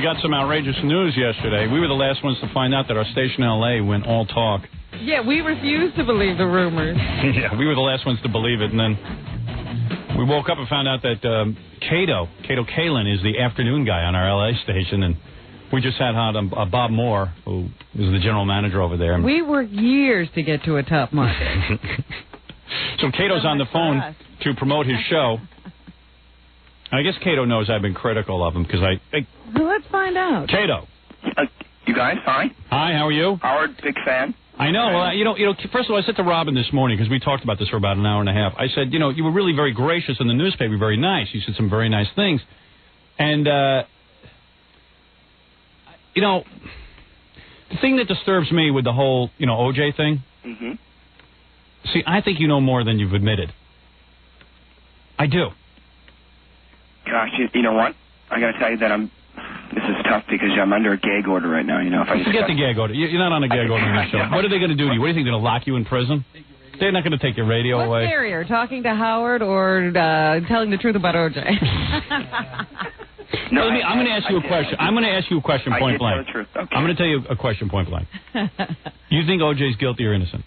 we got some outrageous news yesterday. We were the last ones to find out that our station in L.A. went all talk. Yeah, we refused to believe the rumors. Yeah, we were the last ones to believe it, and then we woke up and found out that Katokaelin is the afternoon guy on our L.A. station, and we just had Bob Moore, who is the general manager over there. We worked years to get to a top market. So Kato's on the phone to promote his show. I guess Kato knows I've been critical of him because Let's find out. Kato. You guys, hi. Hi, how are you? Howard, big fan. I know. Well, you know. First of all, I said to Robin this morning, because we talked about this for about an hour and a half. I said, you were really very gracious in the newspaper, very nice. You said some very nice things. And, the thing that disturbs me with the whole, OJ thing, see, I think you know more than you've admitted. I do. Gosh, you know what? I got to tell you that this is tough because I'm under a gag order right now, If I forget the gag order. You're not on a gag order in this show. What are they going to do to you? What do you think, they're going to lock you in prison? They're not going to take your radio away. What's scarier, talking to Howard or telling the truth about OJ? No, I'm going to ask you a question. I'm going to ask you a question point blank. Tell the truth. Okay. I'm going to tell you a question point blank. You think OJ's guilty or innocent?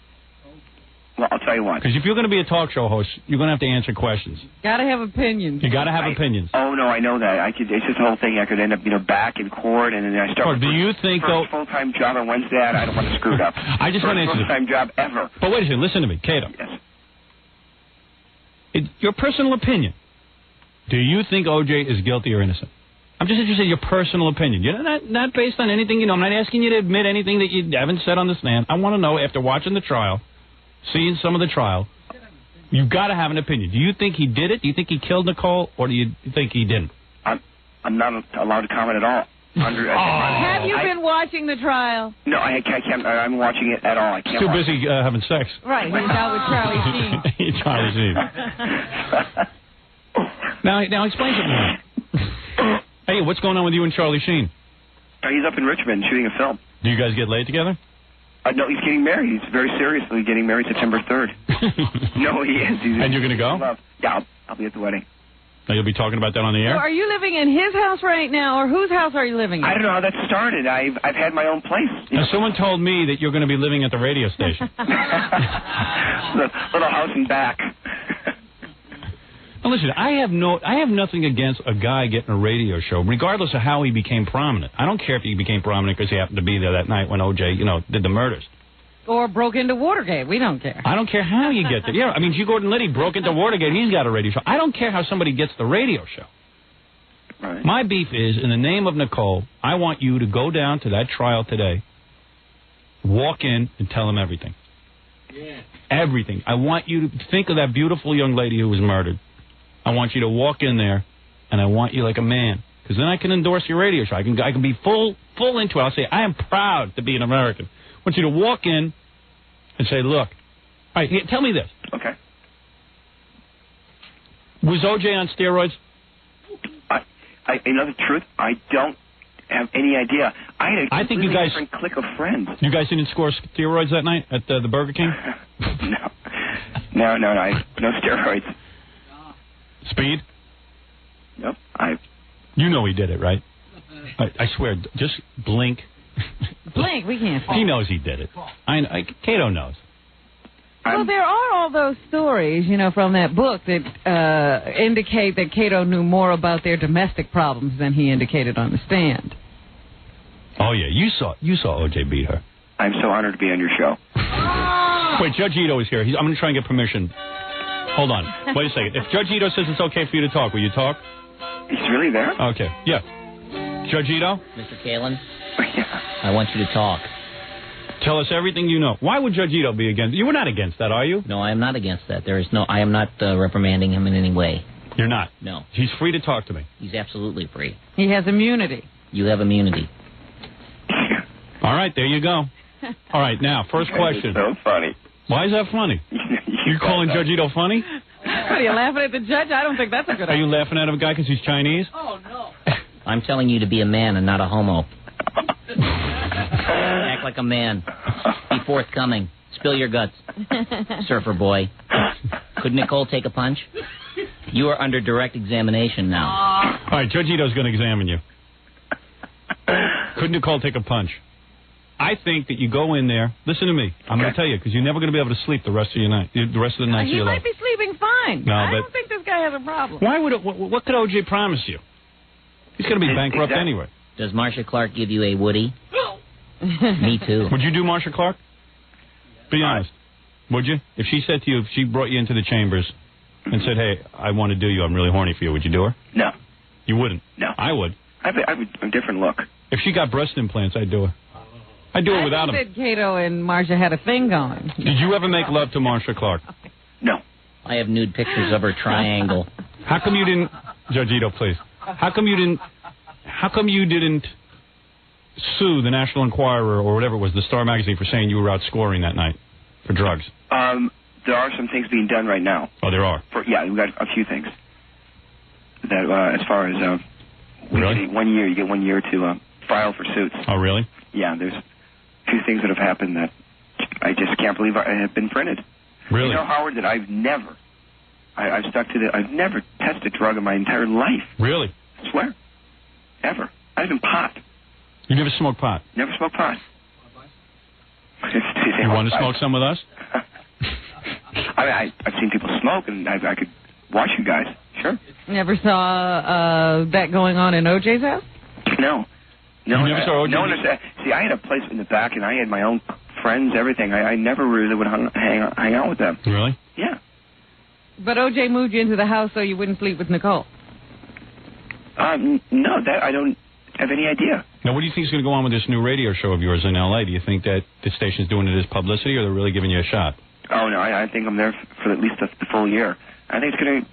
Well, I'll tell you what. Because if you're going to be a talk show host, you're going to have to answer questions. Got to have opinions. You got to have opinions. Oh no, I know that. It's just the whole thing. I could end up, back in court, and then I start. Do you think though? Full-time job on Wednesday. I don't want to screw it up. I just want to answer this. Full-time job ever. But wait a second. Listen to me, Kato. Yes. Your personal opinion. Do you think OJ is guilty or innocent? I'm just interested in your personal opinion. You're not based on anything. I'm not asking you to admit anything that you haven't said on the stand. I want to know, after watching the trial, seeing some of the trial, you've got to have an opinion. Do you think he did it? Do you think he killed Nicole, or do you think he didn't? I'm not allowed to comment at all. Have you been watching the trial? No, I can't. I'm watching it at all. I can't. Too busy having sex. Right, he's out with Charlie Sheen. Charlie Sheen. Now explain something to me. Hey, what's going on with you and Charlie Sheen? He's up in Richmond shooting a film. Do you guys get laid together? No, he's getting married. He's very seriously getting married September 3rd. No, he is. And you're going to go? Yeah, I'll be at the wedding. Now, you'll be talking about that on the air? So are you living in his house right now, or whose house are you living in? I don't know how that started. I've had my own place. Now, someone told me that you're going to be living at the radio station. The little house and back. Now, listen, I have nothing against a guy getting a radio show, regardless of how he became prominent. I don't care if he became prominent because he happened to be there that night when OJ, did the murders. Or broke into Watergate. We don't care. I don't care how you get there. Yeah, I mean, G. Gordon Liddy broke into Watergate. He's got a radio show. I don't care how somebody gets the radio show. Right. My beef is, in the name of Nicole, I want you to go down to that trial today, walk in, and tell him everything. Yeah. Everything. I want you to think of that beautiful young lady who was murdered. I want you to walk in there, and I want you like a man, because then I can endorse your radio show. I can be full into it. I'll say, I am proud to be an American. I want you to walk in and say, look, all right, tell me this. Okay. Was OJ on steroids? You know the truth? I don't have any idea. I had a think you guys, different clique of friends. You guys didn't score steroids that night at the Burger King? No, no steroids. Speed? Nope. You know he did it, right? I swear, just blink. Blink, we can't. He knows he did it. Kato knows. Well, there are all those stories, from that book that indicate that Kato knew more about their domestic problems than he indicated on the stand. Oh, yeah, you saw OJ beat her. I'm so honored to be on your show. Wait, Judge Ito is here. I'm going to try and get permission. Hold on. Wait a second. If Judge Ito says it's okay for you to talk, will you talk? He's really there? Okay. Yeah. Judge Ito? Mr. Kaelin? Yeah. I want you to talk. Tell us everything you know. Why would Judge Ito be against? You were not against that, are you? No, I am not against that. I am not reprimanding him in any way. You're not? No. He's free to talk to me. He's absolutely free. He has immunity. You have immunity. All right, there you go. All right, now, first question. So funny. Why is that funny? You calling Judge Ito funny? What, are you laughing at the judge? I don't think that's a good idea. Are you laughing at a guy because he's Chinese? Oh, no. I'm telling you to be a man and not a homo. Act like a man. Be forthcoming. Spill your guts. Surfer boy. Could Nicole take a punch? You are under direct examination now. All right, Judge Ito's going to examine you. Could Nicole take a punch? I think that you go in there. Listen to me. I'm going to tell you, because you're never going to be able to sleep the rest of your night. The rest of the night. He might be sleeping fine. No, I don't think this guy has a problem. Why would it? What could OJ promise you? He's going to be bankrupt anyway. Does Marsha Clark give you a Woody? Me too. Would you do Marsha Clark? Be honest. Would you? If she said to you, if she brought you into the chambers and said, hey, I want to do you, I'm really horny for you, would you do her? No. You wouldn't? No. I would. I have a different look. If she got breast implants, I'd do her. I'd do it without him. I think that Cato and Marsha had a thing going. Did you ever make love to Marsha Clark? No. I have nude pictures of her triangle. How come you didn't, Judgito, please? How come you didn't sue the National Enquirer or whatever it was, the Star Magazine, for saying you were out scoring that night for drugs? There are some things being done right now. Oh, there are? Yeah, we've got a few things. That as far as really? You get 1 year to file for suits. Oh, really? Yeah, there's a few things that have happened that I just can't believe have been printed. Really? You know, Howard, that I've never tested a drug in my entire life. Really? I swear. Ever. Not even pot. You never smoked pot? Never smoked pot. You want to smoke some with us? I've seen people smoke, and I could watch you guys. Sure. Never saw that going on in OJ's house? No. No. You never saw OJ? No one understand. See, I had a place in the back, and I had my own friends, everything. I never really would hang out with them. Really? Yeah. But OJ moved you into the house so you wouldn't sleep with Nicole. No, that I don't have any idea. Now, what do you think is going to go on with this new radio show of yours in L.A.? Do you think that the station's doing it as publicity, or they're really giving you a shot? Oh, no, I think I'm there for at least the full year. I think it's going to,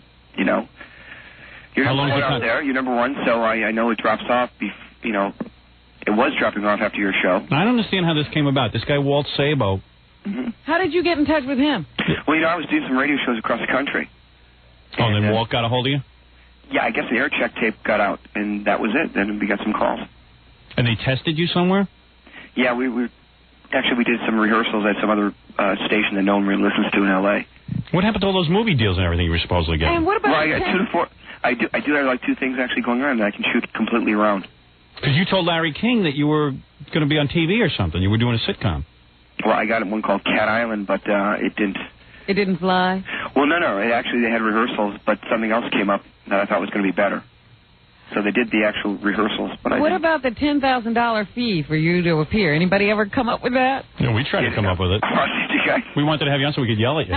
you're How number long one is it out there. You're number one, so I know it drops off. It was dropping off after your show. I don't understand how this came about. This guy, Walt Sabo. Mm-hmm. How did you get in touch with him? Well, I was doing some radio shows across the country. Oh, and then Walt got a hold of you? Yeah, I guess the air check tape got out, and that was it. Then we got some calls. And they tested you somewhere? Yeah, we did some rehearsals at some other station that no one really listens to in L.A. What happened to all those movie deals and everything you were supposedly getting? And what about I got 2 to 4. I do have like 2 things actually going on that I can shoot completely around. Because you told Larry King that you were going to be on TV or something. You were doing a sitcom. Well, I got one called Cat Island, but it didn't. It didn't fly? Well, no. They had rehearsals, but something else came up that I thought was going to be better. So they did the actual rehearsals. But what about the $10,000 fee for you to appear? Anybody ever come up with that? Yeah, we tried to come up with it. We wanted to have you on so we could yell at you.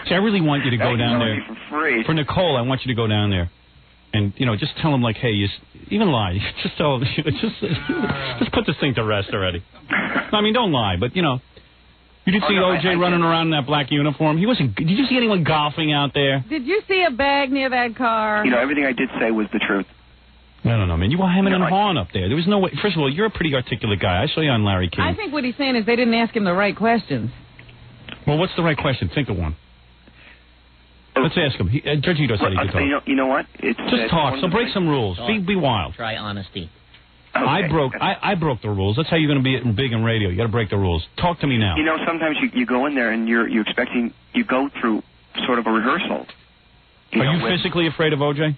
See, I really want you to go down there. For free. For Nicole, I want you to go down there. And, just tell him, like, hey, even lie. Just tell him, just put this thing to rest already. I mean, don't lie, but, you did see OJ running around in that black uniform. Did you see anyone golfing out there? Did you see a bag near that car? Everything I did say was the truth. No, man. You were hemming and hawing up there. There was no way. First of all, you're a pretty articulate guy. I saw you on Larry King. I think what he's saying is they didn't ask him the right questions. Well, what's the right question? Think of one. Let's ask him. Judge Ito said he could talk. You know what? Just talk. So break some rules. Be wild. Try honesty. Okay. I broke the rules. That's how you're going to be big in radio. You got to break the rules. Talk to me now. Sometimes you go in there and you're expecting, you go through sort of a rehearsal. Are you physically afraid of OJ?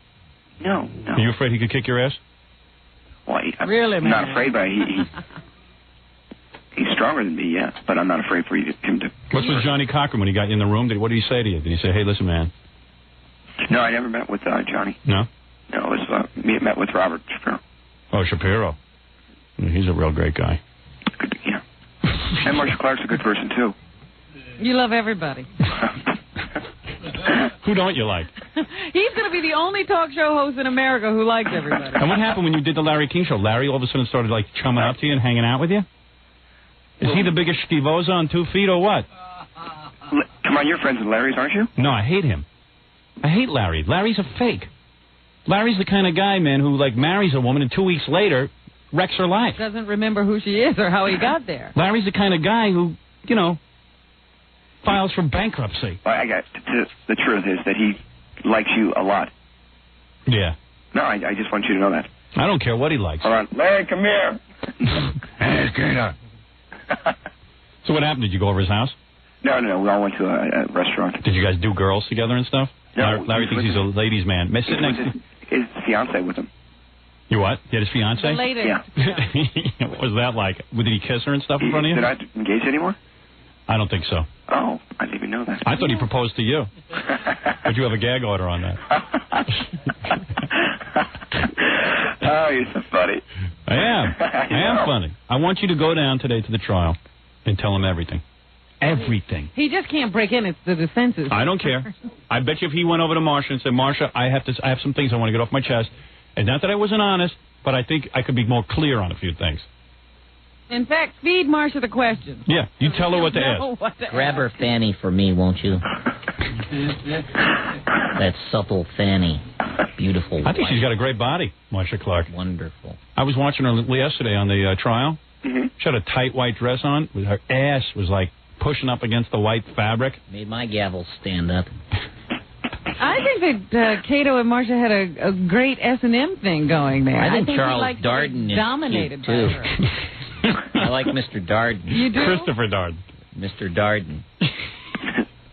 No. Are you afraid he could kick your ass? Well, really, I'm man? not afraid, but he's stronger than me, yeah. But I'm not afraid for him to. What's with Johnny Cochran when he got you in the room? What did he say to you? Did he say, hey, listen, man? No, I never met with Johnny. No? No, it was met with Robert Shapiro. Oh, Shapiro. He's a real great guy. Good, yeah. And Marsha Clark's a good person, too. You love everybody. Who don't you like? He's going to be the only talk show host in America who likes everybody. And what happened when you did the Larry King show? Larry all of a sudden started, like, chumming up to you and hanging out with you? Is he the biggest skivoza on 2 feet or what? Come on, you're friends with Larry's, aren't you? No, I hate him. I hate Larry. Larry's a fake. Larry's the kind of guy, man, who, like, marries a woman and 2 weeks later wrecks her life. Doesn't remember who she is or how he got there. Larry's the kind of guy who, files for bankruptcy. Well, the truth is that he likes you a lot. Yeah. No, I just want you to know that. I don't care what he likes. Hold on. Larry, come here. Hey, Gator. So what happened? Did you go over his house? No. We all went to a restaurant. Did you guys do girls together and stuff? No. Larry thinks he's a ladies' man. Sit next to his fiancée with him. You what? He had his fiancée? The latest. Yeah. What was that like? Did he kiss her and stuff in front of you? They're not engaged anymore? I don't think so. Oh, I didn't even know that. I thought he proposed to you. But you have a gag order on that. Oh, you're so funny. I am funny. I want you to go down today to the trial and tell him everything. Everything. He just can't break in. It's the defense's. I don't care. I bet you if he went over to Marsha and said, Marsha, I have some things I want to get off my chest. And not that I wasn't honest, but I think I could be more clear on a few things. In fact, feed Marsha the question. Yeah, you tell her what to ask. Grab her fanny for me, won't you? That supple fanny. Beautiful. I think she's got a great body, Marsha Clark. Wonderful. I was watching her yesterday on the trial. Mm-hmm. She had a tight white dress on. Her ass was like pushing up against the white fabric. Made my gavel stand up. I think that Cato and Marsha had a great S&M thing going there. I think Charles he Darden is dominated cute, too. by her. I like Mr. Darden. You do? Christopher Darden. Mr. Darden.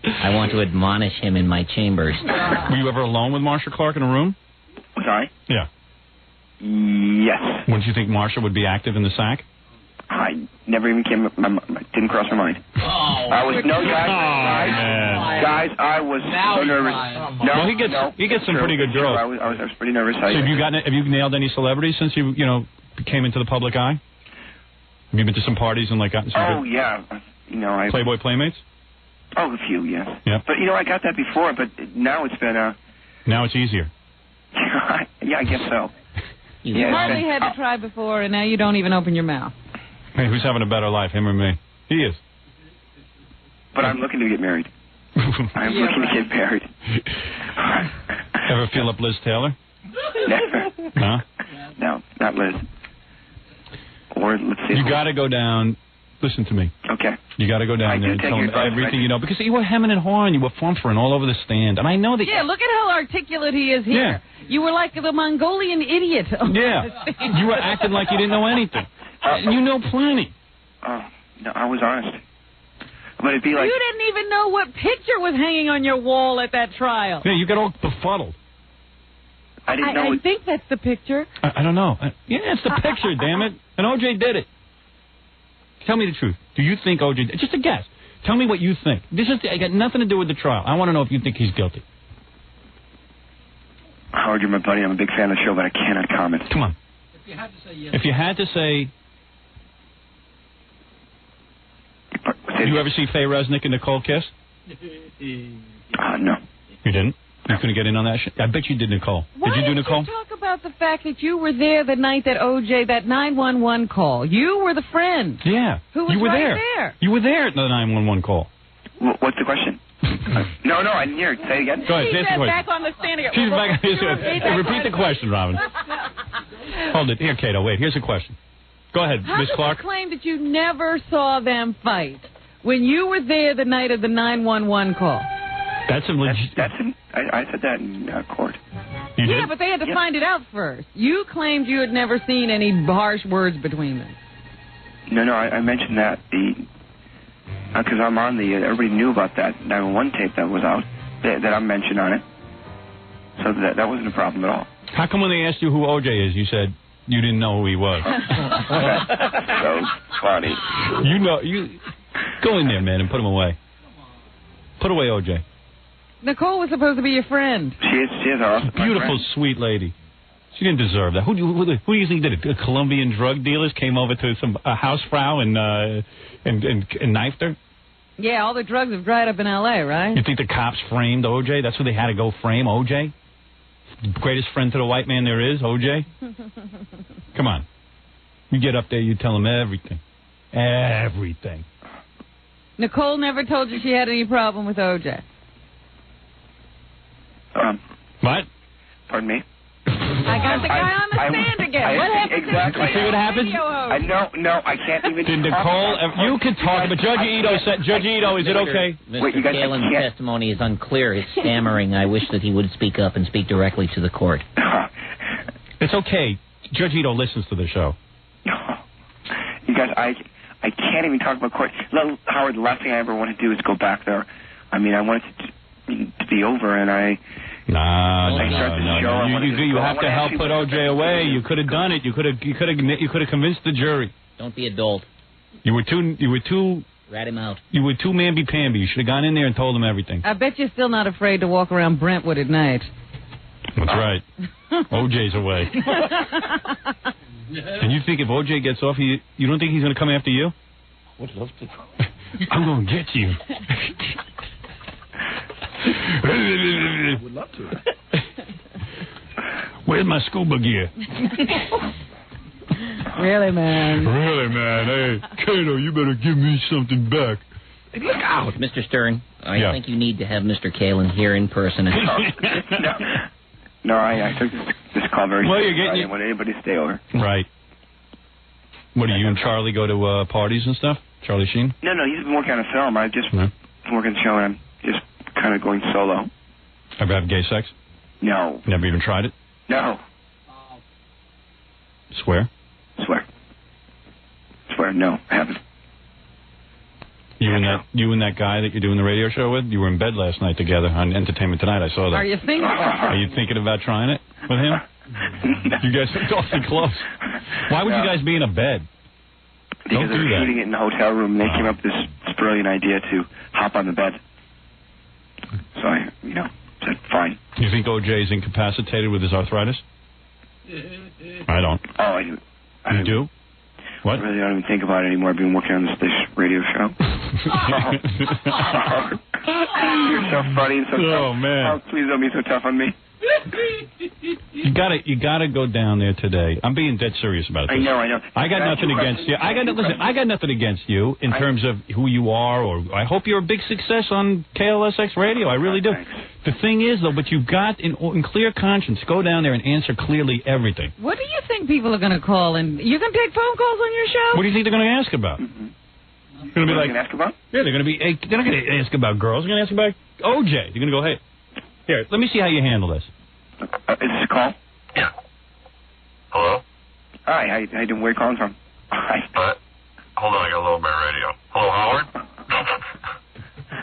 I want to admonish him in my chambers. Were you ever alone with Marsha Clark in a room? Was I? Yeah. Yes. Wouldn't you think Marsha would be active in the sack? I never even didn't cross my mind. Oh. I was, no, guys, I was so nervous. No, well, he gets some pretty good girls. I was pretty nervous. So have you nailed any celebrities since you came into the public eye? Have you been to some parties and gotten some Oh, good yeah. Playboy Playmates? Oh, a few, yes. Yeah. But, I got that before, but now it's been, Now it's easier. yeah, I guess so. You hardly had to try before, and now you don't even open your mouth. Hey, who's having a better life, him or me? He is. But I'm looking to get married. I'm looking to get married. Ever feel up Liz Taylor? Never. No? No, not Liz. Or, let's see. You got to go down. Listen to me. Okay. You got to go down there and tell him everything you know. Because you were hemming and hawing. You were flumpering all over the stand. And I know that... Yeah, look at how articulate he is here. Yeah. You were like the Mongolian idiot. Yeah. You were acting like you didn't know anything. You know plenty. Oh, no, I was honest. But it'd be like... You didn't even know what picture was hanging on your wall at that trial. Yeah, you got all befuddled. I didn't know... I think that's the picture. I don't know. Yeah, it's the picture, damn it. And O.J. did it. Tell me the truth. Do you think O.J. did it? Just a guess. Tell me what you think. I got nothing to do with the trial. I want to know if you think he's guilty. Howard, you're my buddy. I'm a big fan of the show, but I cannot comment. Come on. If you had to say yes. If you had to say... Did you ever see Faye Resnick and Nicole kiss? No. You didn't? You couldn't get in on that shit? I bet you did, Nicole. Did you do Nicole? Why did you talk about the fact that you were there the night that O.J., that 911 call? You were the friend. Yeah. Who was you were right there. You were there at the 911 call. What's the question? No, I didn't hear it. Say it again. Go ahead. She's back on the stand again. She's back. Repeat the question, Robin. Hold it. Here, Cato, wait. Here's a question. Go ahead, Miss Clark. How can you claim that you never saw them fight when you were there the night of the 911 call? That's a legit... I said that in court. You did? Yeah, but they had to find it out first. You claimed you had never seen any harsh words between them. No, I mentioned that because I'm on everybody knew about that 911 tape that was out, that I'm mentioned on it. So that wasn't a problem at all. How come when they asked you who O.J. is, you said you didn't know who he was? So funny. You go in there, man, and put him away. Put away O.J. Nicole was supposed to be your friend. She is awesome. Beautiful, sweet lady. She didn't deserve that. Who do you think did it? Colombian drug dealers came over to some housefrau and knifed her? Yeah, all the drugs have dried up in L.A., right? You think the cops framed O.J.? That's who they had to go frame, O.J.? The greatest friend to the white man there is, O.J.? Come on. You get up there, you tell him everything. Everything. Nicole never told you she had any problem with O.J. What? Pardon me? I got the guy on the stand again. What happened? Exactly. See what happened? No, I can't even. Did Nicole? You can talk, but Judge Ito said, Judge Ito, is it okay? Mr. Kaelin's testimony is unclear. It's stammering. I wish that he would speak up and speak directly to the court. It's okay. Judge Ito listens to the show. You guys, I can't even talk about court. Howard, the last thing I ever want to do is go back there. I mean, I want it to be over, and No. You Well, have to help put O.J. away. You could have done it. You could have convinced the jury. Don't be a dolt. You were too. Rat him out. You were too mamby-pamby. You should have gone in there and told him everything. I bet you're still not afraid to walk around Brentwood at night. That's right. O.J.'s away. And you think if O.J. gets off, you don't think he's going to come after you? Would love to. I'm going to get you. Would love to. Where's my scuba gear? Really, man. Hey, Kato, you better give me something back. Hey, look out. Mr. Stern, I think you need to have Mr. Kalin here in person. No, I took this call very seriously. I didn't want anybody to stay over. Right. What, do you and Charlie go to parties and stuff? Charlie Sheen? No, he's been working on a film. I've just been working the show, and I'm just kind of going solo. Ever have gay sex? No. Never even tried it? No. Swear? Swear, no, I haven't. You and that guy that you're doing the radio show with, you were in bed last night together on Entertainment Tonight. I saw that. Are you thinking about it? Are you thinking about trying it with him? No. You guys are awfully close. Why would you guys be in a bed? Because Don't do they're that. shooting it in the hotel room, and they came up with this brilliant idea to hop on the bed. So I, said, fine. You think O.J. is incapacitated with his arthritis? I don't. Oh, I do. You do? What? I really don't even think about it anymore. I've been working on this radio show. You're so funny and so tough. Oh, man. Oh, please don't be so tough on me. You gotta go down there today. I'm being dead serious about this. I know. I got nothing against you. I got nothing against you in terms of who you are, or I hope you're a big success on KLSX radio. I really do. Thanks. The thing is, though, but you've got in clear conscience, go down there and answer clearly everything. What do you think people are going to call? And you can take phone calls on your show? What do you think they're going to ask about? Mm-hmm. Going to be like, ask about? Yeah, they're not going to ask about girls. They're going to ask about O.J. They're going to go, hey, here, let me see how you handle this. Is this a call? Yeah. Hello? Hi, how you doing? Where are you calling from? Hi. Hold on, I got a little bit of radio. Hello, Howard?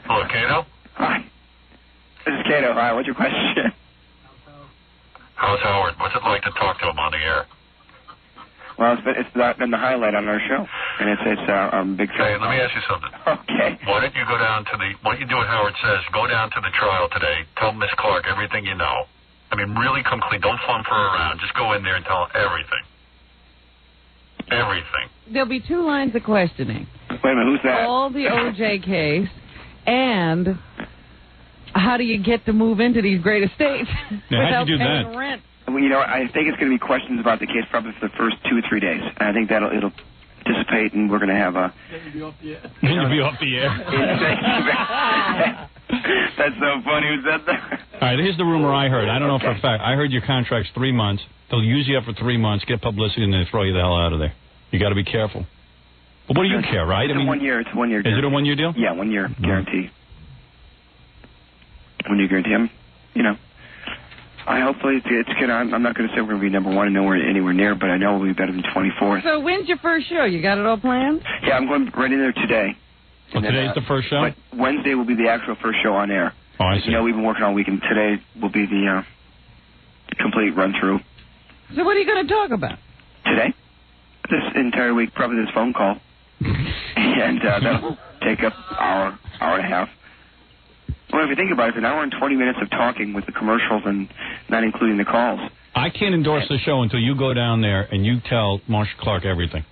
Hello, Kato? Hi. This is Kato. Hi, what's your question? How's Howard? What's it like to talk to him on the air? Well, it's been the highlight on our show, and it's big. Hey, let me ask you something. Okay. Why don't you go down to what you do what Howard says, go down to the trial today, tell Miss Clark everything you know. I mean, really come clean. Don't flump her around. Just go in there and tell her everything. Everything. There'll be 2 lines of questioning. Wait a minute, who's that? All the O.J. case, and how do you get to move into these great estates without how'd you do paying that? rent? Well, I think it's going to be questions about the case probably for the first 2 or 3 days. And I think it'll dissipate, and we're going to have a... Then you'll be off the air. That's so funny. Who said that? All right, here's the rumor I heard. I don't know for a fact. I heard your contract's 3 months. They'll use you up for 3 months, get publicity, and then throw you the hell out of there. You got to be careful. But what do you care, right? It's 1 year. It's 1 year. Is it a 1 year deal? Yeah, 1 year guarantee. 1 year guarantee. Hopefully it's good. I'm not going to say we're going to be number 1 and nowhere anywhere near, but I know we'll be better than 24th. So when's your first show? You got it all planned? Yeah, I'm going right in there today. Well, today's the first show? But Wednesday will be the actual first show on air. Oh, I see. We've been working all week, and today will be the complete run-through. So what are you going to talk about? Today? This entire week, probably this phone call. And that'll take up hour and a half. Well, if you think about it, it's an hour and 20 minutes of talking with the commercials and not including the calls. I can't endorse the show until you go down there and you tell Marsha Clark everything.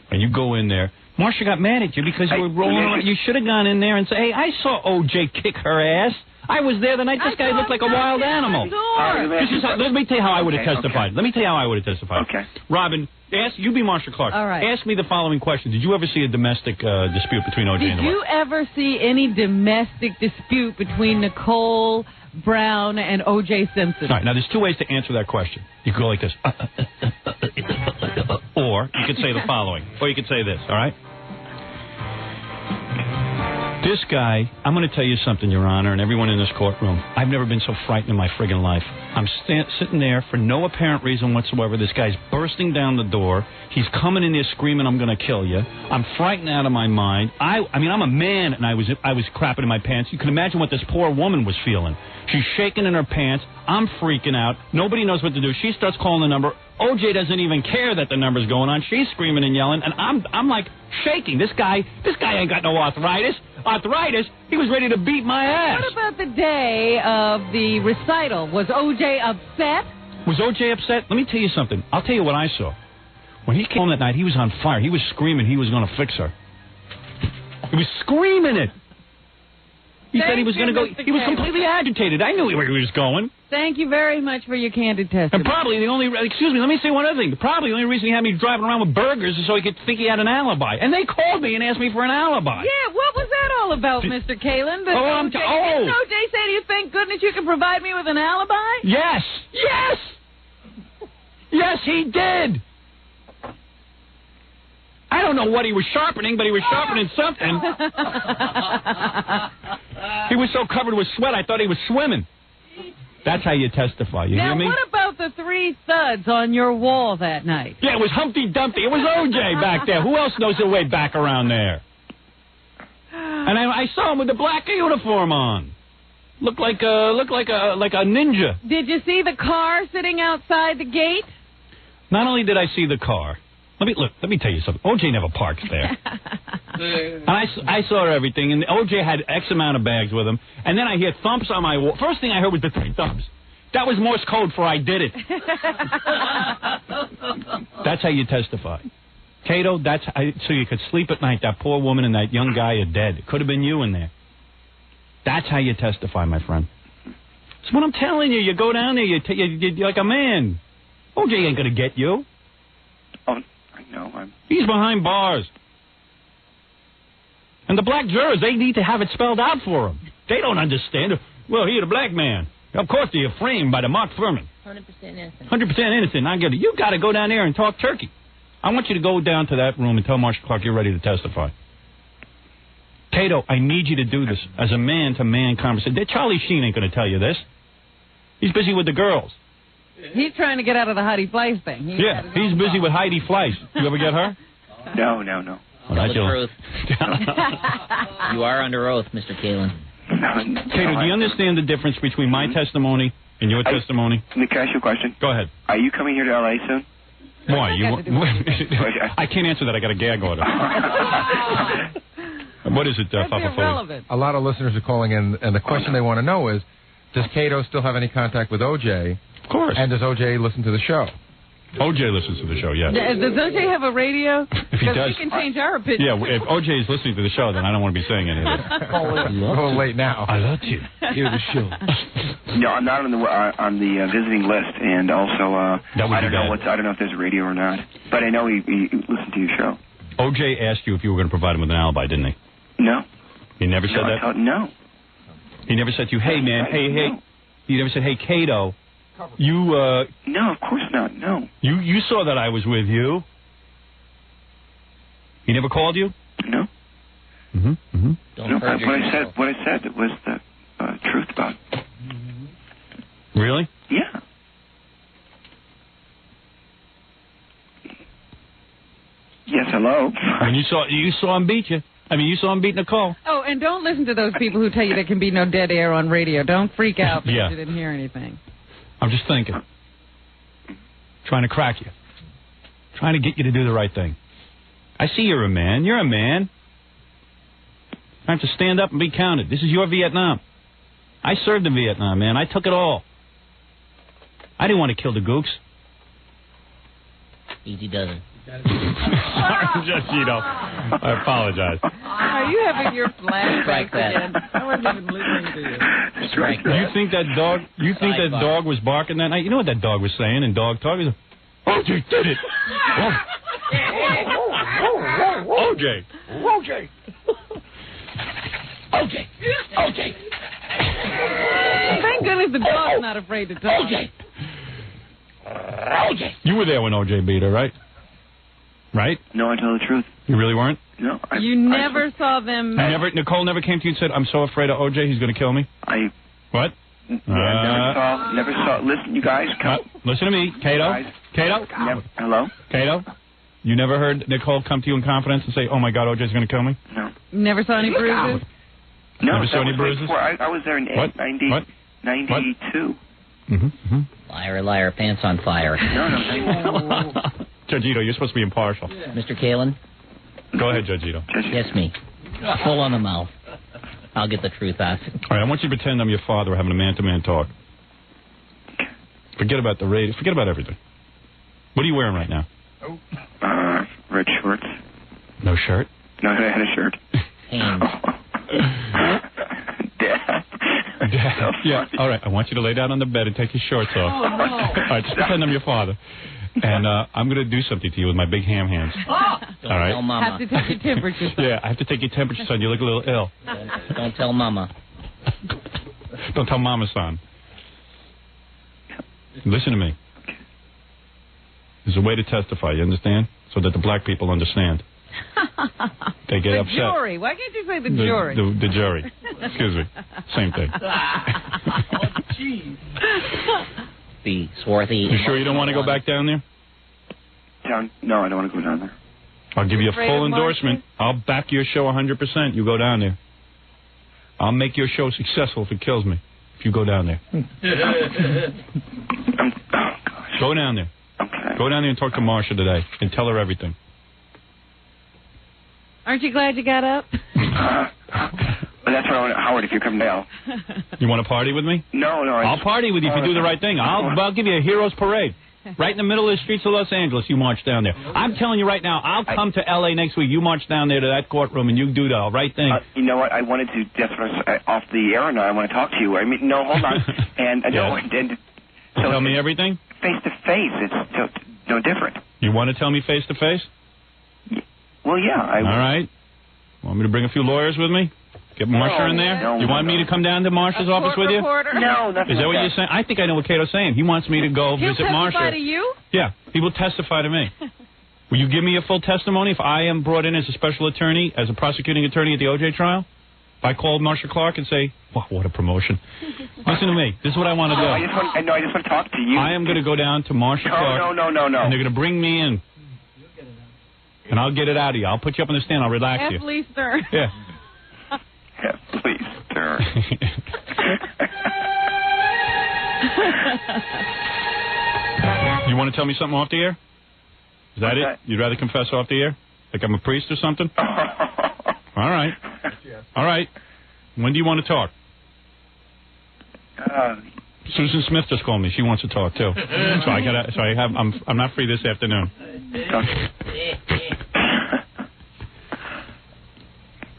And you go in there. Marsha got mad at you because you were rolling around. You should have gone in there and say, hey, I saw O.J. kick her ass. I was there the night this guy looked like a wild animal. Let me tell you how I would have testified. Okay. Let me tell you how I would have testified. Okay. Robin, you be Marsha Clark. All right. Ask me the following question. Did you ever see a domestic dispute between O.J. and the wife? Did you ever see any domestic dispute between Nicole Brown and O.J. Simpson? All right, now there's 2 ways to answer that question. You could go like this. Or you could say the following. Or you could say this, all right? This guy, I'm going to tell you something, Your Honor, and everyone in this courtroom. I've never been so frightened in my friggin' life. I'm sitting there for no apparent reason whatsoever. This guy's bursting down the door. He's coming in there screaming, "I'm going to kill you." I'm frightened out of my mind. I mean, I'm a man, and I was crapping in my pants. You can imagine what this poor woman was feeling. She's shaking in her pants. I'm freaking out. Nobody knows what to do. She starts calling the number. OJ doesn't even care that the number's going on. She's screaming and yelling, and I'm like shaking. This guy ain't got no arthritis. He was ready to beat my ass. What about the day of the recital? Was OJ upset? Was OJ upset? Let me tell you something. I'll tell you what I saw. When he came home that night, he was on fire. He was screaming he was going to fix her. He was screaming it. He said he was going to go. He was completely agitated. I knew where he was going. Thank you very much for your candid testimony. And probably the only, excuse me, let me say one other thing. Probably the only reason he had me driving around with burgers is so he could think he had an alibi. And they called me and asked me for an alibi. Yeah, what was that all about, Mr. Kalin? Didn't OJ say to you, "Thank goodness you can provide me with an alibi"? Yes. Yes, he did. I don't know what he was sharpening, but he was sharpening something. He was so covered with sweat, I thought he was swimming. That's how you testify. You hear me? Now, what about the 3 thuds on your wall that night? Yeah, it was Humpty Dumpty. It was OJ back there. Who else knows their way back around there? And I saw him with the black uniform on. Looked like a ninja. Did you see the car sitting outside the gate? Not only did I see the car. Let me tell you something. OJ never parks there. And I saw everything, and OJ had X amount of bags with him. And then I hear thumps on my wall. First thing I heard was the 3 thumps. That was Morse code for I did it. That's how you testify. Cato, so you could sleep at night. That poor woman and that young guy are dead. It could have been you in there. That's how you testify, my friend. That's what I'm telling you. You go down there, you're like a man. OJ ain't going to get you. Oh, I know. He's behind bars. And the black jurors, they need to have it spelled out for them. They don't understand. Well, he's a black man. Of course, you're framed by the Mark Furman. 100% innocent. 100% innocent. I get it. You got to go down there and talk turkey. I want you to go down to that room and tell Marshall Clark you're ready to testify. Cato, I need you to do this as a man-to-man conversation. Charlie Sheen ain't going to tell you this. He's busy with the girls. He's trying to get out of the Heidi Fleiss thing. He's busy with Heidi Fleiss. You ever get her? No. Tell the truth. You are under oath, Mr. Kalin. Cato, do you understand the difference between my testimony and your testimony? Can I ask you a question? Go ahead. Are you coming here to L.A. soon? Why? I can't answer that. I got a gag order. What is it, Papa irrelevant. A lot of listeners are calling in, and the question they want to know is, does Cato still have any contact with OJ? Of course. And does OJ listen to the show? OJ listens to the show, yes. Does OJ have a radio? If he does, we can change our opinion. Yeah, if OJ is listening to the show, then I don't want to be saying anything. A little late now. I love you. Hear the show. No, I'm not on the visiting list, and also I don't know if there's a radio or not, but I know he listened to your show. OJ asked you if you were going to provide him with an alibi, didn't he? No. He never said that? No. He never said to you, "Hey man, hey." He never said, "Hey Cato, you." No, of course not. No. You saw that I was with you. He never called you? No. Don't no, what I said was the truth about it. Really? Yeah. Yes, hello. When you saw him beat you. You saw him beat Nicole. Oh, and don't listen to those people who tell you there can be no dead air on radio. Don't freak out because you didn't hear anything. I'm just thinking. Trying to crack you. Trying to get you to do the right thing. I see you're a man. You're a man. Time to stand up and be counted. This is your Vietnam. I served in Vietnam, man. I took it all. I didn't want to kill the gooks. Easy doesn't. Sorry, I apologize. Are you having your flashbacks again? I wasn't even listening to you. You think that dog? You think that dog was barking that night? You know what that dog was saying in dog talk? He was like, OJ did it. OJ. OJ. OJ. OJ. Thank goodness the dog's not afraid to talk. OJ. OJ. You were there when OJ beat her, right? Right? No, I tell the truth. You really weren't? No. You never saw them. Nicole never came to you and said, "I'm so afraid of OJ, he's going to kill me"? What? Never saw. Listen, you guys. Listen to me, Cato. Cato. Hello. Cato. You never heard Nicole come to you in confidence and say, "Oh my God, OJ's going to kill me"? No. Never saw any bruises. No. Never saw any bruises. I was there in 92. Liar, liar, pants on fire. No. Judgito, you're supposed to be impartial. Mr. Kalin? Go ahead, Judgito. Yes, me. Full on the mouth. I'll get the truth out. All right, I want you to pretend I'm your father. We're having a man-to-man talk. Forget about the radio. Forget about everything. What are you wearing right now? Red shorts. No shirt? No, I had a shirt. Hands. Dad. So yeah, all right. I want you to lay down on the bed and take your shorts off. Oh, no. All right, just pretend I'm your father. And I'm going to do something to you with my big ham hands. All right? Tell Mama. Have to take your temperature, son. Yeah, I have to take your temperature, son. You look a little ill. Don't tell Mama. Don't tell Mama, son. Listen to me. There's a way to testify, you understand? So that the black people understand. They get upset. The jury. Why can't you say the jury? The jury. Excuse me. Same thing. Oh, jeez. Be swarthy. You sure you don't want to go back down there? No, I don't want to go down there. I'll give you a Afraid full of endorsement. I'll back your show 100%. You go down there. I'll make your show successful if it kills me. If you go down there. Go down there. Okay. Go down there and talk to Marsha today and tell her everything. Aren't you glad you got up? That's what I want, Howard. If you come down. You want to party with me? No. I'll party with you if you do the right thing. I'll give you a hero's parade. Right in the middle of the streets of Los Angeles, you march down there. I'm telling you right now, I'll come to L.A. next week. You march down there to that courtroom and you do the right thing. You know what? I wanted to, just off the air now, I want to talk to you. I mean, no, hold on. And so tell me everything? Face to face, it's no different. You want to tell me face to face? Well, yeah. All right. Want me to bring a few lawyers with me? Get Marsha in there? You want me to come down to Marsha's office with you? No, nothing. Is that what you're saying? I think I know what Cato's saying. He wants me to go visit Marsha. He'll testify to you? Yeah, he will testify to me. Will you give me a full testimony if I am brought in as a special attorney, as a prosecuting attorney at the O.J. trial? If I called Marsha Clark and say, wow, what a promotion. Listen to me. This is what I want to do. I just want to talk to you. I am going to go down to Marsha Clark. No. And they're going to bring me in. And I'll get it out of you. I'll put you up on the stand. I'll relax you. Please, sir. Yeah. Please, sir. You want to tell me something off the air? Is that it? You'd rather confess off the air? Like I'm a priest or something? All right. All right. When do you want to talk? Susan Smith just called me. She wants to talk too. I'm not free this afternoon.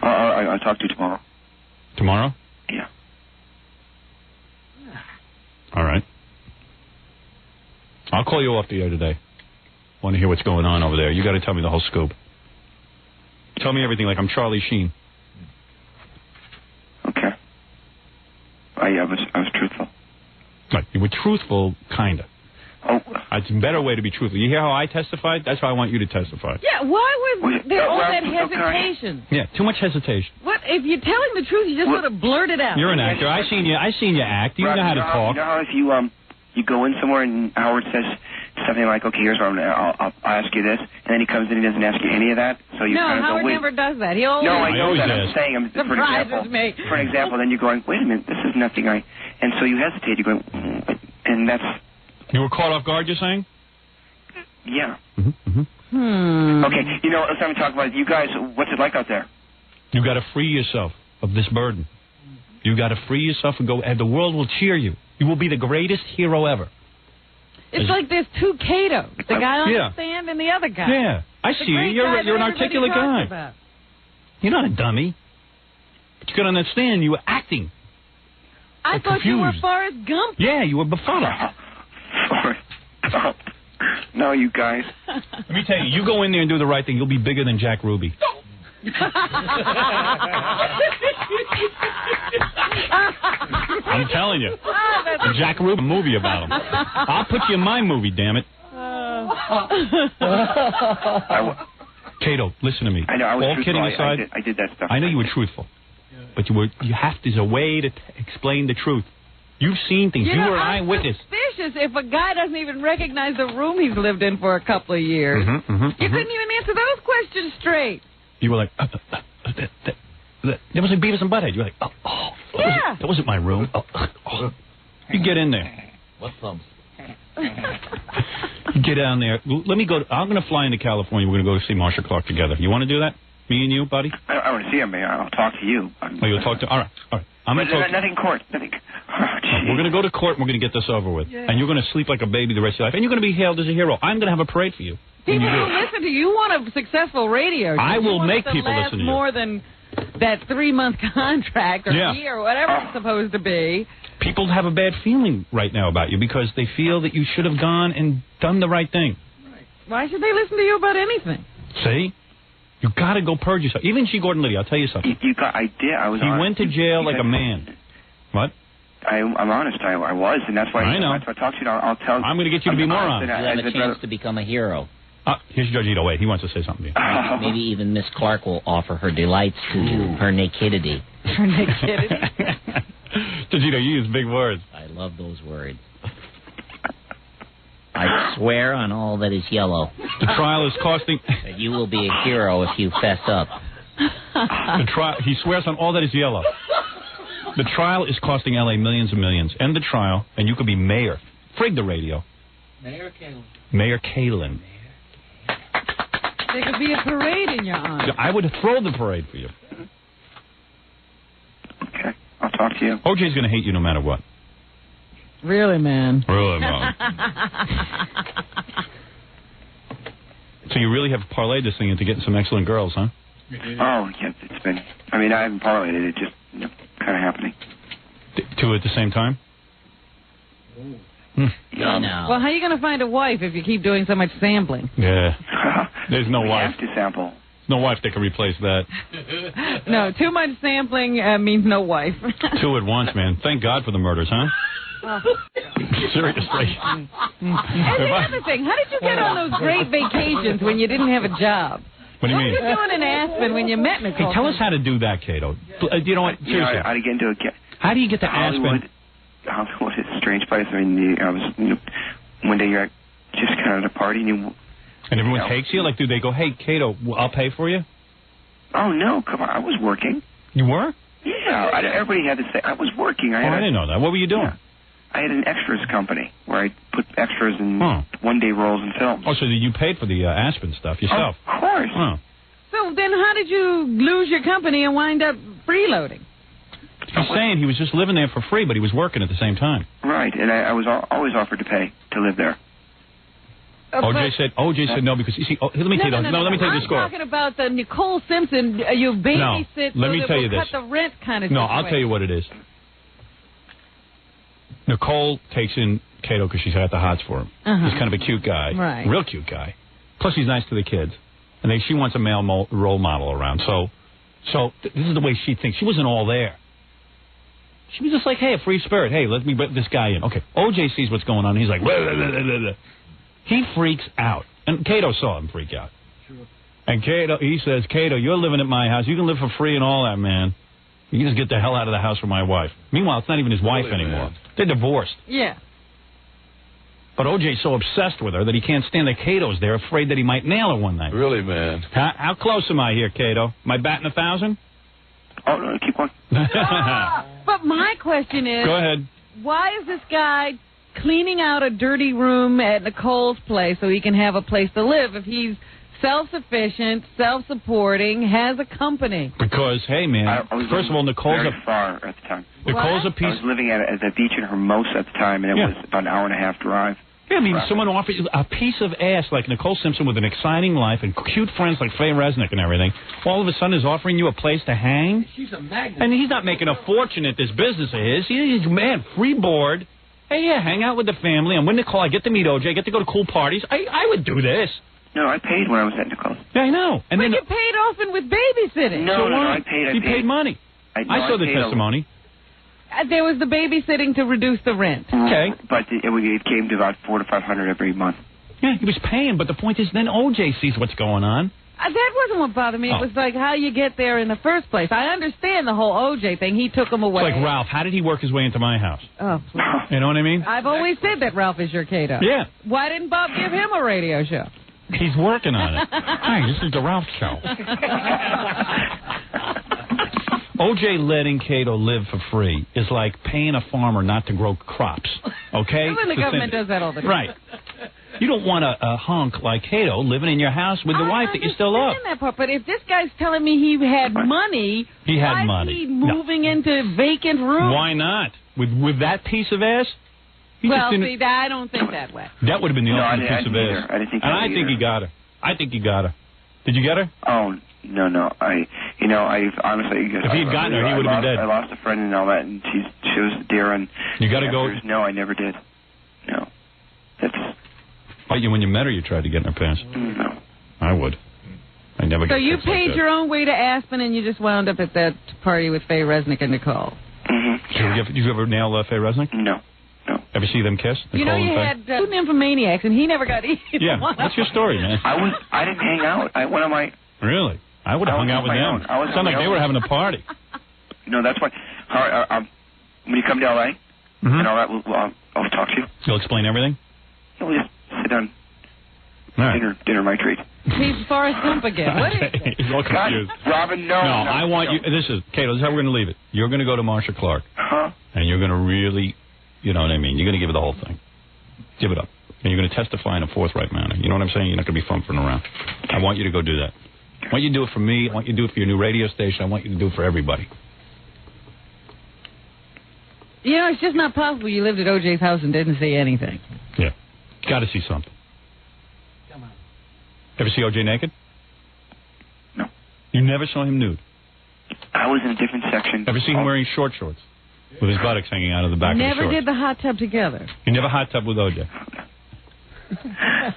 I'll talk to you tomorrow. Tomorrow? Yeah. All right. I'll call you off the air today. Want to hear what's going on over there. You got to tell me the whole scoop. Tell me everything like I'm Charlie Sheen. Okay. I was truthful. Right. You were truthful, kind of. Oh. It's a better way to be truthful. You hear how I testified? That's how I want you to testify. Yeah, why was there all that hesitation? Yeah, too much hesitation. What? If you're telling the truth, you just sort of blurt it out. You're an actor. I seen you act. You know how to talk. You know how if you go in somewhere and Howard says something like, okay, here's what I'll ask you this, and then he comes in and doesn't ask you any of that, so you kind of Howard go, wait. never does that. He always I know that. Ask. I'm saying, for example, then you're going, wait a minute, this is nothing and so you hesitate. You're going, and that's. You were caught off guard, you're saying? Yeah. Okay, you know, let's have a talk about you guys. What's it like out there? You got to free yourself of this burden. You got to free yourself and go, and the world will cheer you. You will be the greatest hero ever. It's like there's two Catos, the guy on the stand and the other guy. Yeah, I see you. You're an articulate guy. You're not a dummy. But you got on that stand, you were acting. I thought you were Forrest Gump. Yeah, you were befuddled. No, you guys. Let me tell you, you go in there and do the right thing, you'll be bigger than Jack Ruby. I'm telling you. The Jack Ruby movie about him. I'll put you in my movie, damn it. Cato, listen to me. I know, I was all truthful. Kidding aside, I did that stuff. I know you were truthful. But there's a way to explain the truth. You've seen things. You were an eyewitness. Suspicious if a guy doesn't even recognize the room he's lived in for a couple of years. You couldn't even answer those questions straight. You were like, there was a Beavis and Butthead. You were like, that wasn't my room. You get in there. What thumbs? Get down there. Let me go. I'm going to fly into California. We're going to go see Marcia Clark together. You want to do that? Me and you, buddy? I want to see him, man. I'll talk to you. You'll talk to... All right. I'm going to talk... Nothing in court. Nothing... We're going to go to court and we're going to get this over with. Yeah. And you're going to sleep like a baby the rest of your life. And you're going to be hailed as a hero. I'm going to have a parade for you. People who listen to you want a successful radio show. I will make people listen to you. More than that 3-month contract or year or whatever it's supposed to be. People have a bad feeling right now about you because they feel that you should have gone and done the right thing. Right. Why should they listen to you about anything? See? You got to go purge yourself. Even G. Gordon Liddy, I'll tell you something. I did. I was He honest. went to jail like a man. What? I'm honest. I was, and that's why I know. That's why I talk to you. I'll tell. I'm going to get you to be more honest. You have a chance to become a hero. Here's Judge Ito. Wait, he wants to say something to you. Maybe even Miss Clark will offer her delights to you, her nakedity. Her nakedity? Judge Ito, you use big words. I love those words. I swear on all that is yellow. The trial is costing... that you will be a hero if you fess up. He swears on all that is yellow. The trial is costing L.A. millions and millions. End the trial, and you could be mayor. Frig the radio. Mayor Kalin. Mayor Kalin. There could be a parade in your honor. I would throw the parade for you. Okay, I'll talk to you. OJ's going to hate you no matter what. Really, man? Really, man. So you really have parlayed this thing into getting some excellent girls, huh? Oh, yeah, it's been... I mean, I haven't parlayed it. It's just kind of happening. Two at the same time? No. Well, how are you going to find a wife if you keep doing so much sampling? Yeah. There's no we wife. have to sample. No wife that can replace that. No, too much sampling means no wife. Two at once, man. Thank God for the murders, huh? Seriously. And the other thing, how did you get on those great vacations when you didn't have a job? What do you mean? What were you doing in Aspen when you met Nicole? Hey, tell us how to do that, Cato. You know what? Seriously. How to get into how do you get to Hollywood, Aspen? Hollywood is a strange place. I mean, I was one day you're just kind of at a party and everyone takes you? Like, do they go, hey, Cato, I'll pay for you? Oh, no, come on. I was working. You were? Yeah. Everybody had to say, I was working. I didn't know that. What were you doing? Yeah. I had an extras company where I put extras in one-day roles in films. Oh, so you paid for the Aspen stuff yourself? Of course. Oh. So then how did you lose your company and wind up freeloading? He's saying he was just living there for free, but he was working at the same time. Right, and I was always offered to pay to live there. OJ said no because, you see, let me tell you let me tell you the score. I'm talking about the Nicole Simpson, you babysit let me tell you this. cut the rent kind of No, situation. I'll tell you what it is. Nicole takes in Cato because she's got the hots for him. He's kind of a cute guy. Right. Real cute guy. Plus, he's nice to the kids. And she wants a male role model around. So this is the way she thinks. She wasn't all there. She was just like, hey, a free spirit. Hey, let me let this guy in. Okay, OJ sees what's going on. He's like, blah, blah, blah, blah, blah. He freaks out. And Cato saw him freak out. Sure. And he says, Cato, you're living at my house. You can live for free and all that, man. You can just get the hell out of the house from my wife. Meanwhile, it's not even his wife anymore. Man. They're divorced. Yeah. But OJ's so obsessed with her that he can't stand that Cato's there, afraid that he might nail her one night. Really, man? How close am I here, Cato? Am I batting 1,000? Oh, no, keep on. But my question is... Go ahead. Why is this guy cleaning out a dirty room at Nicole's place so he can have a place to live if he's self-sufficient, self-supporting, has a company? Because, hey, man, first of all, Nicole's very far at the time. Nicole's a piece... I was living at the beach in Hermosa at the time, and it was about an hour and a half drive. Yeah, I mean, someone offers a piece of ass like Nicole Simpson with an exciting life and cute friends like Faye Resnick and everything, all of a sudden is offering you a place to hang? She's a magnet. And he's not making a fortune at this business of his. He's, man, free board. Hey, yeah, hang out with the family. I'm with Nicole. I get to meet OJ. I get to go to cool parties. I would do this. No, I paid when I was at Nicole's. Yeah, I know. And but you paid often with babysitting. No, I paid. He paid money. I saw the testimony. There was the babysitting to reduce the rent. Okay. But it came to about $400 to $500 every month. Yeah, he was paying, but the point is then OJ sees what's going on. That wasn't what bothered me. It was like how you get there in the first place. I understand the whole OJ thing. He took him away. It's like, Ralph, how did he work his way into my house? Oh, please. You know what I mean? I've always said that Ralph is your Cato. Yeah. Why didn't Bob give him a radio show? He's working on it. Hi, this is the Ralph Show. OJ letting Cato live for free is like paying a farmer not to grow crops. Okay? Well, the government does that all the time. Right. You don't want a hunk like Cato living in your house with the wife that you still love. That part, but if this guy's telling me he had money, why is he moving into vacant rooms? Why not? With that piece of ass? Well, see, I don't think that way. That would have been the ultimate piece of ass. I didn't think and I think he got her. I think he got her. Did you get her? Oh, no. I honestly... If he had gotten her, he would have been dead. I lost a friend and all that, and she was dear, and... You got to go... No, I never did. No. That's... But when you met her, you tried to get in her pants. No. I would. I never. So you paid your own way to Aspen, and you just wound up at that party with Faye Resnick and Nicole. Mm-hmm. Did you ever nail Faye Resnick? No. Ever see them kiss? You know, you had two nymphomaniacs, and he never got either. Yeah. What's your story, man? I didn't hang out. Really? I would have hung out with them. It sounded like they were having a party. No, that's why. When you come to L.A. and all that, I'll talk to you. You'll explain everything? We'll just sit down. All right. Dinner my treat. He's Forrest Gump again. What is it? He's all confused. God, Robin, no. I want you. Cato, this is how we're going to leave it. You're going to go to Marsha Clark. And you're going to really, you know what I mean? You're going to give it the whole thing. Give it up. And you're going to testify in a forthright manner. You know what I'm saying? You're not going to be fumbling around. I want you to go do that. I want you to do it for me. I want you to do it for your new radio station. I want you to do it for everybody. You know, it's just not possible you lived at OJ's house and didn't see anything. Yeah. Got to see something. Come on. Ever see OJ naked? No. You never saw him nude? I was in a different section. Ever see him wearing short shorts? With his buttocks hanging out of the back of the shorts? Never did the hot tub together. You never hot tub with OJ?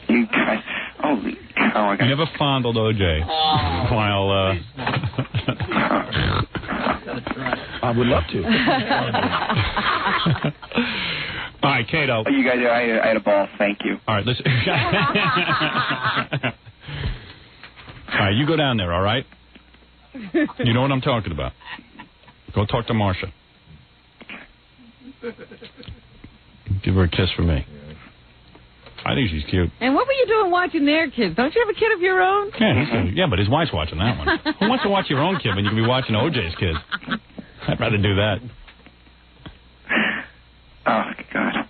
You guys, holy cow. You never fondled OJ while, I would love to. All right, Cato. Oh, you guys, I had a ball. Thank you. All right, listen. All right, you go down there, all right? You know what I'm talking about. Go talk to Marsha. Give her a kiss for me. I think she's cute. And what were you doing watching their kids? Don't you have a kid of your own? Yeah, but his wife's watching that one. Who wants to watch your own kid when you can be watching OJ's kids? I'd rather do that. Oh, God.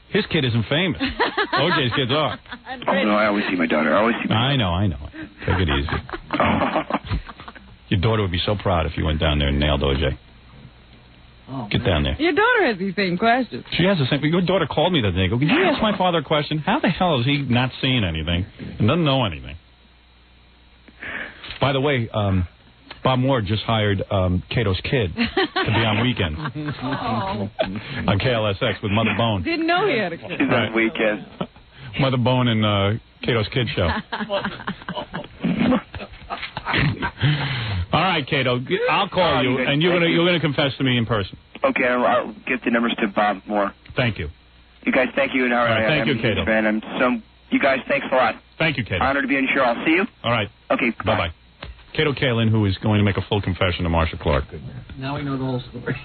His kid isn't famous. OJ's kids are. Oh, no, I always see my daughter. I know. Take it easy. Your daughter would be so proud if you went down there and nailed OJ. Oh, Get down there. Your daughter has these same questions. She has the same. Your daughter called me the other day. Go, could you ask my father a question? How the hell is he not seeing anything and doesn't know anything? By the way, Bob Moore just hired Cato's kid to be on weekends on KLSX with Mother Bone. Didn't know he had a kid. She's on weekends. Mother Bone and Cato's kid show. All right, Cato, I'll call you, and you're gonna confess to me in person. Okay, I'll get the numbers to Bob Moore. Thank you. You guys, thank you. All right, thank you, Cato. You guys, thanks a lot. Thank you, Cato. Honored to be on your show. I'll see you. All right. Okay, bye-bye. Cato Kaelin, who is going to make a full confession to Marsha Clark. Now we know the whole story.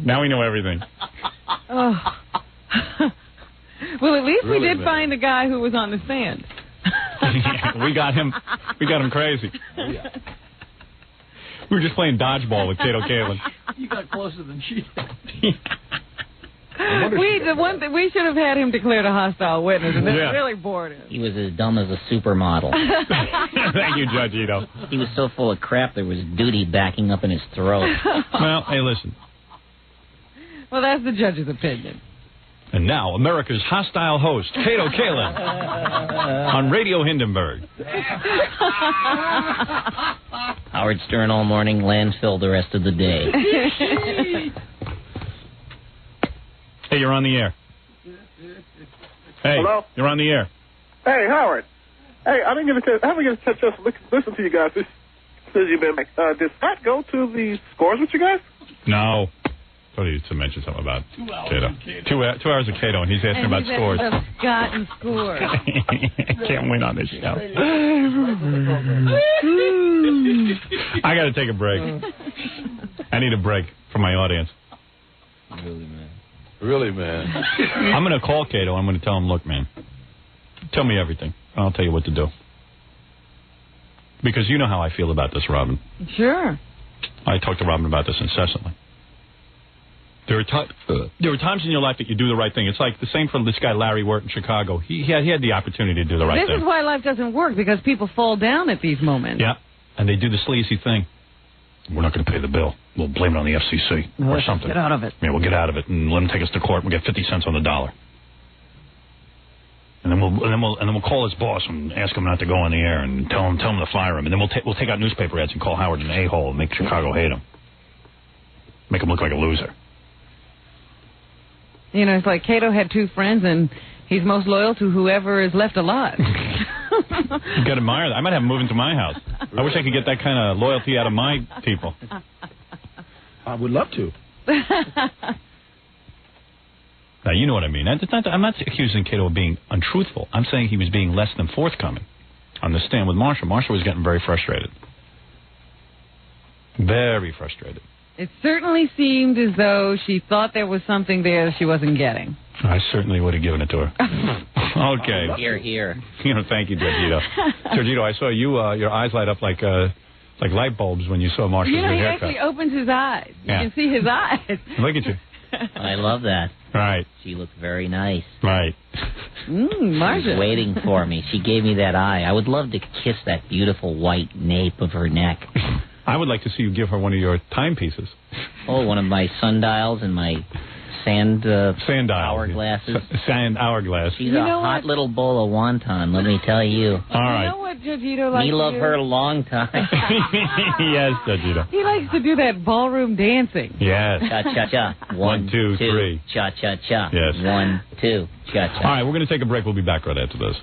Now we know everything. Oh. Well, at least we did find the guy who was on the stand. We got him crazy. Oh, yeah. We were just playing dodgeball with Cato Kaelin. You got closer than she did. We should have had him declared a hostile witness, and that really bored him. He was as dumb as a supermodel. Thank you, Judge Ito. He was so full of crap there was duty backing up in his throat. Well, hey, listen. Well, that's the judge's opinion. And now, America's hostile host, Cato Kaelin, on Radio Hindenburg. Howard Stern all morning, landfill the rest of the day. Hey, you're on the air. Hey, hello? You're on the air. Hey, Howard. Hey, I haven't get a chance to listen to you guys since you've been back. Did Scott go to the scores with you guys? No. thought he used to mention something about Cato. 2 hours of Cato, and he's asking about scores. Scott and scores. Can't win on this show. I got to take a break. I need a break from my audience. Really, man. I'm going to call Cato. I'm going to tell him, look, man, tell me everything. I'll tell you what to do. Because you know how I feel about this, Robin. Sure. I talk to Robin about this incessantly. There are times in your life that you do the right thing. It's like the same for this guy, Larry Wirt in Chicago. He had the opportunity to do the right thing. This is why life doesn't work, because people fall down at these moments. Yeah, and they do the sleazy thing. We're not going to pay the bill. We'll blame it on the FCC or something. Get out of it. Yeah, we'll get out of it and let them take us to court. We'll get 50 cents on the dollar. And then we'll call his boss and ask him not to go on the air and tell him to fire him. And then we'll take out newspaper ads and call Howard an a-hole and make Chicago hate him. Make him look like a loser. You know, it's like Cato had 2 friends, and he's most loyal to whoever is left alive. You got to admire that. I might have him move into my house. I wish I could get that kind of loyalty out of my people. I would love to. Now, you know what I mean. I'm not accusing Cato of being untruthful. I'm saying he was being less than forthcoming on the stand with Marsha. Marsha was getting very frustrated. Very frustrated. It certainly seemed as though she thought there was something there that she wasn't getting. I certainly would have given it to her. Okay. Here, here. Thank you, Georgito. Georgito, I saw you. Your eyes light up like light bulbs when you saw Marsha's new haircut. He actually opens his eyes. Yeah. You can see his eyes. Look at you. I love that. Right. She looked very nice. Right. Marsha. She's waiting for me. She gave me that eye. I would love to kiss that beautiful white nape of her neck. I would like to see you give her one of your timepieces. Oh, one of my sundials and my sand hourglasses. Sand hourglass. She's a hot little bowl of wonton, let me tell you. All right. You know what Georgito likes Me to love do? her a long time. Yes, Georgito. He likes to do that ballroom dancing. Yes. Cha-cha-cha. 1, 2, 3. Cha-cha-cha. Yes. 1, 2, cha-cha. All right, we're going to take a break. We'll be back right after this.